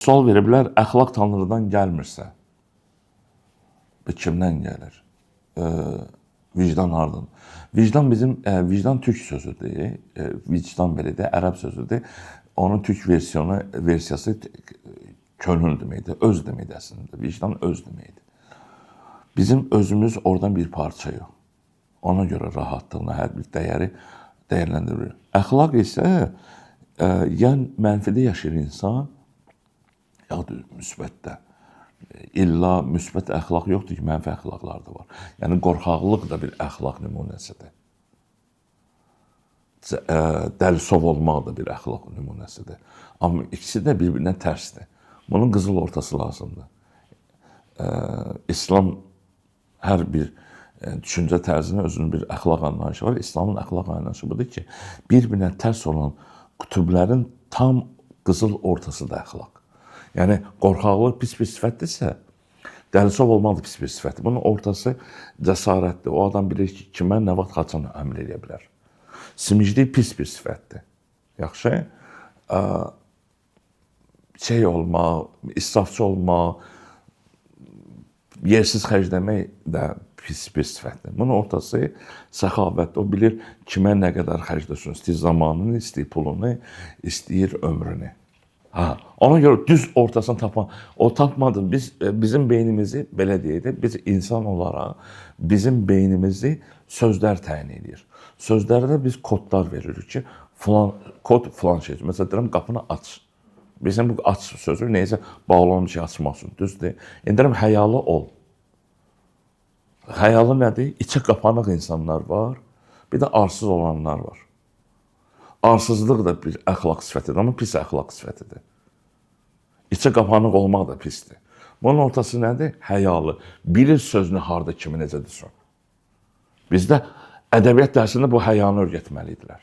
Sual veriblər, əxlaq Tanrıdan gəlmirsə, bu kimdən gəlir? Vicdan hardan? Vicdan türk sözüdür. Vicdan belə də ərəb sözüdür. Onun türk versiyası könül deməkdir, öz deməkdir əslində. Vicdan öz deməkdir. Bizim özümüz oradan bir parça yox. Ona görə rahatlığına hər bir dəyəri dəyərləndirilir. Əxlaq isə yəni mənfidə yaşayır insan, yaxud müsbətdə. İlla müsbət əxlaq yoxdur ki, mənfi əxlaqlar da var. Yəni qorxaqlıq da bir əxlaq nümunəsidir. Dəlisov olmaq da bir əxlaq nümunəsidir. Amma ikisi də bir-birinə tərsdir. Bunun qızıl ortası lazımdır. İslam hər bir düşüncə tərzinə özünün bir əxlaq anlayışı var. İslamın əxlaq anlayışı budur ki, bir-birinə tərs olan qütublərin tam qızıl ortasıdır əxlaq. Yəni, qorxaqlıq pis bir sifətdirsə, dəlisov olmaq da pis bir sifətdir. Bunun ortası cəsarətdir. O adam bilir ki, kimə nə vaxt qaçan əmr edə bilər. Simiclik pis bir sifətdir. Yaxşı, olmaq, israfçı olmaq, yersiz xərcləmək də pis bir sifətdir. Bunun ortası səxavətdir. O bilir kimə nə qədər xərcləsin. İstəyir zamanını, istəyir pulunu, istəyir ömrünü. Ona görə düz ortasını tapmaq. O tapmadı. Bizim beynimizi, belə deyək də, biz insan olaraq bizim beynimizi sözlər təyin edir. Sözlərdə biz kodlar veririk ki, kod filan şey. Məsələn, deyirəm, qapını aç. Bizim bu aç sözü neysə bağlanan şey açmaq üçün. Düzdür. İndi deyirəm, həyalı ol. Həyalı nədir? İçə qapanıq insanlar var, bir də arsız olanlar var. Arsızlıq da bir əxlaq sifətidir, amma pis əxlaq sifətidir. İçə qapanıq olmaq da pisdir. Bunun ortası nədir? Həyalı. Bilir sözünü harda kimi necə desin. Bizdə ədəbiyyat dərsində bu həyanı öyrətməlidirlər.